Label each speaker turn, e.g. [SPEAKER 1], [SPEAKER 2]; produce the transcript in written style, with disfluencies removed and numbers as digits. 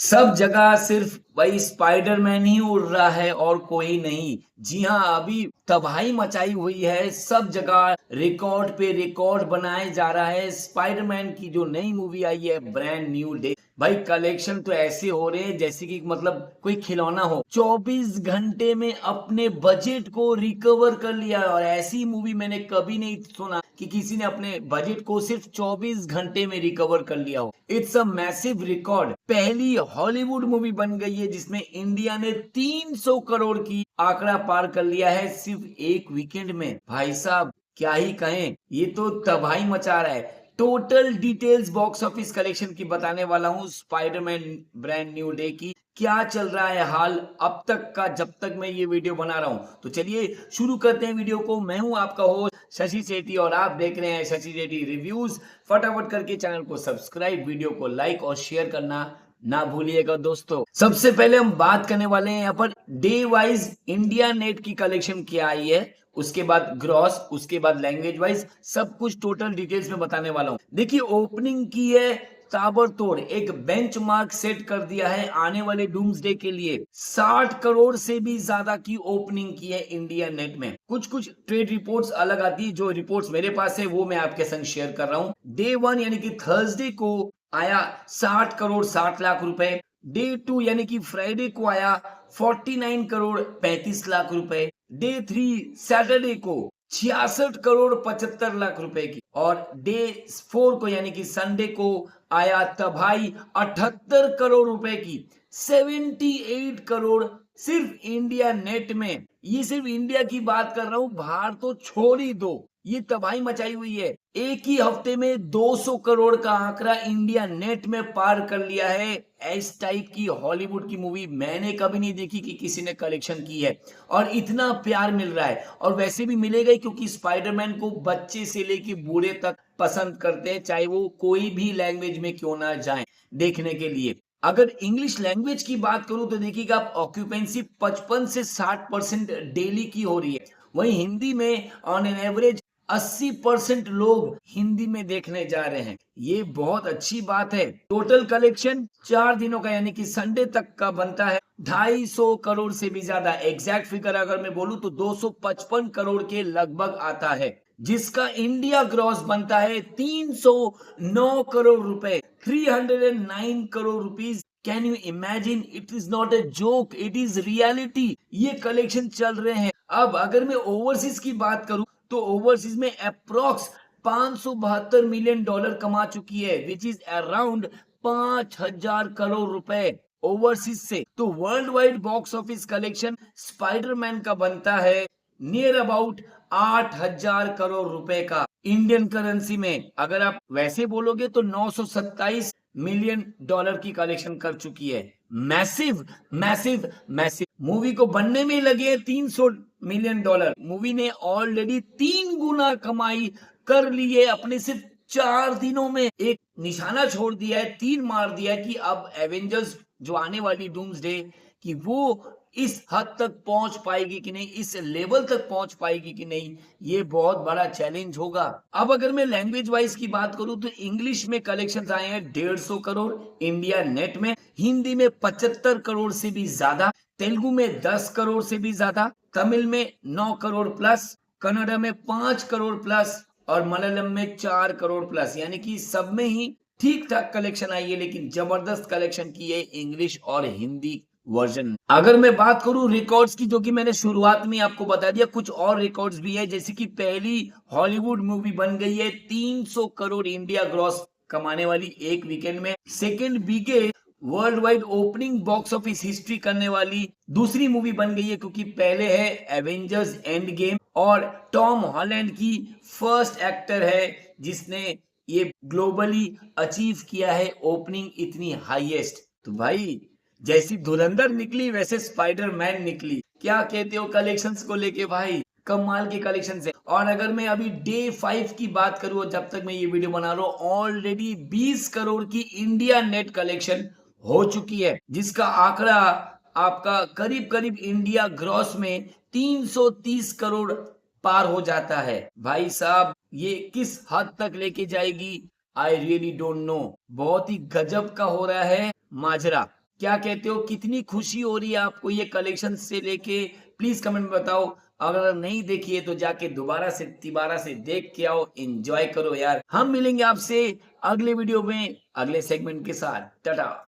[SPEAKER 1] सब जगह सिर्फ भाई स्पाइडरमैन ही उड़ रहा है और कोई नहीं। जी हाँ, अभी तबाही मचाई हुई है, सब जगह रिकॉर्ड पे रिकॉर्ड बनाए जा रहा है। स्पाइडरमैन की जो नई मूवी आई है ब्रांड न्यू डे, भाई कलेक्शन तो ऐसे हो रहे हैं जैसे कि मतलब कोई खिलौना हो। 24 घंटे में अपने बजट को रिकवर कर लिया है और ऐसी मूवी मैंने कभी नहीं सुना कि किसी ने अपने बजट को सिर्फ 24 घंटे में रिकवर कर लिया हो। It's a massive record. पहली हॉलीवुड मूवी बन गई है जिसमें इंडिया ने 300 करोड़ की आंकड़ा पार कर लिया है सिर्फ एक वीकेंड में। भाई साहब क्या ही कहें, ये तो तबाही मचा रहा है। Total details box office collection की बताने वाला हूँ, स्पाइडरमैन ब्रांड न्यू डे की क्या चल रहा है हाल अब तक का, जब तक मैं ये वीडियो बना रहा हूँ। तो चलिए शुरू करते हैं वीडियो को। मैं हूँ आपका होस्ट शशि सेठी और आप देख रहे हैं शशि सेठी रिव्यूज। फटाफट करके चैनल को सब्सक्राइब, वीडियो को लाइक और शेयर करना ना भूलिएगा दोस्तों। सबसे पहले हम बात करने वाले हैं यहाँ per day wise India net की कलेक्शन क्या आई है, उसके बाद ग्रॉस, उसके बाद लैंग्वेज वाइज सब कुछ टोटल डिटेल्स में बताने वाला हूं। देखिए ओपनिंग की है ताबड़तोड़, एक बेंचमार्क सेट कर दिया है आने वाले डूम्सडे के लिए। 60 करोड़ से भी ज्यादा की ओपनिंग की है इंडिया नेट में। कुछ कुछ ट्रेड रिपोर्ट्स अलग आती है, जो रिपोर्ट्स मेरे पास है वो मैं आपके संग शेयर कर रहा हूं। डे 1 यानी कि थर्सडे को आया 60 करोड़ 60 लाख रुपए। डे 2 यानी कि फ्राइडे को आया 49 करोड़ 35 लाख रुपए। डे 3 सैटरडे को 66 करोड़ 75 लाख रुपए की, और डे 4 को यानी कि संडे को आया तबाही 78 करोड़ रुपए की। 78 करोड़ सिर्फ इंडिया नेट में। ये सिर्फ इंडिया की बात कर रहा हूं, बाहर तो छोड़ ही दो, ये तबाही मचाई हुई है। एक ही हफ्ते में 200 करोड़ का आंकड़ा इंडिया नेट में पार कर लिया है। इस टाइप की हॉलीवुड की मूवी मैंने कभी नहीं देखी कि किसी ने कलेक्शन की है और इतना प्यार मिल रहा है। और वैसे भी मिलेगा ही क्योंकि स्पाइडरमैन को बच्चे से लेके बूढ़े तक पसंद करते हैं, चाहे वो कोई भी लैंग्वेज में क्यों ना जाए देखने के लिए। अगर इंग्लिश लैंग्वेज की बात करूं तो देखिएगा आप, ऑक्यूपेंसी 55 से 60% डेली की हो रही है। वहीं हिंदी में ऑन एन एवरेज 80% लोग हिंदी में देखने जा रहे हैं। ये बहुत अच्छी बात है। टोटल कलेक्शन 4 दिनों का यानी कि संडे तक का बनता है 250 करोड़ से भी ज्यादा। एग्जैक्ट फिगर अगर मैं बोलूं तो 255 करोड़ के लगभग आता है, जिसका इंडिया ग्रॉस बनता है 309 करोड़ रुपए, 309 crore rupees. Can you imagine? It is not a joke, it is reality. ये कलेक्शन चल रहे हैं। अब अगर मैं ओवरसीज की बात करूं तो ओवरसीज में अप्रोक्स 572 मिलियन डॉलर कमा चुकी है, विच इज अराउंड 5000 करोड़ रुपए ओवरसीज से। तो world wide box office collection Spiderman का बनता है नियर अबाउट 8000 करोड़ रुपए का इंडियन करेंसी में। अगर आप वैसे बोलोगे तो 927 मिलियन डॉलर की कलेक्शन कर चुकी है। Massive massive massive. मूवी को बनने में लगे 300 मिलियन डॉलर। मूवी ने ऑलरेडी 3 गुना कमाई कर ली है अपने सिर्फ 4 दिनों में। एक निशाना छोड़ दिया है, तीर मार दिया है कि अब एवेंजर्स जो आने वाली डूम्सडे कि वो इस हद तक पहुंच पाएगी कि नहीं, इस लेवल तक पहुंच पाएगी कि नहीं, ये बहुत बड़ा चैलेंज होगा। अब अगर मैं लैंग्वेज वाइज की बात करूं तो इंग्लिश में कलेक्शंस आए हैं 150 करोड़ इंडिया नेट में, हिंदी में 75 करोड़ से भी ज्यादा, तेलुगु में 10 करोड़ से भी ज्यादा, तमिल में 9 करोड़ प्लस, कन्नड़ा में 5 करोड़ प्लस और मलयालम में 4 करोड़ प्लस। यानी कि सब में ही ठीक ठाक कलेक्शन आई है, लेकिन जबरदस्त कलेक्शन की है इंग्लिश और हिंदी वर्जन। अगर मैं बात करूं रिकॉर्ड्स की, जो कि मैंने शुरुआत में आपको बता दिया, कुछ और रिकॉर्ड्स भी है। जैसे कि पहली हॉलीवुड मूवी बन गई है 300 करोड़ इंडिया ग्रॉस कमाने वाली एक वीकेंड में। Second biggest world wide opening box office history करने वाली दूसरी मूवी बन गई है, क्योंकि पहले है एवेंजर्स एंड गेम और टॉम हॉलैंड की फर्स्ट एक्टर है जिसने ये ग्लोबली अचीव किया है ओपनिंग इतनी हाईएस्ट। तो भाई जैसी धुरंधर निकली वैसे स्पाइडरमैन निकली। क्या कहते हो कलेक्शंस को लेके? भाई कमाल के कलेक्शन है। और अगर मैं अभी डे 5 की बात करूं, जब तक मैं ये वीडियो बना रहा हूं, ऑलरेडी 20 करोड़ की इंडिया नेट कलेक्शन हो चुकी है, जिसका आंकड़ा आपका करीब करीब इंडिया ग्रॉस में 330 करोड़ पार हो जाता है। भाई साहब ये किस हद तक लेके जाएगी, आई रियली डोंट नो। बहुत ही गजब का हो रहा है माजरा। क्या कहते हो? कितनी खुशी हो रही है आपको ये कलेक्शन से लेके? प्लीज कमेंट में बताओ। अगर नहीं देखी है तो जाके दोबारा से तिबारा से देख के आओ, एंजॉय करो यार। हम मिलेंगे आपसे अगले वीडियो में अगले सेगमेंट के साथ। टाटा।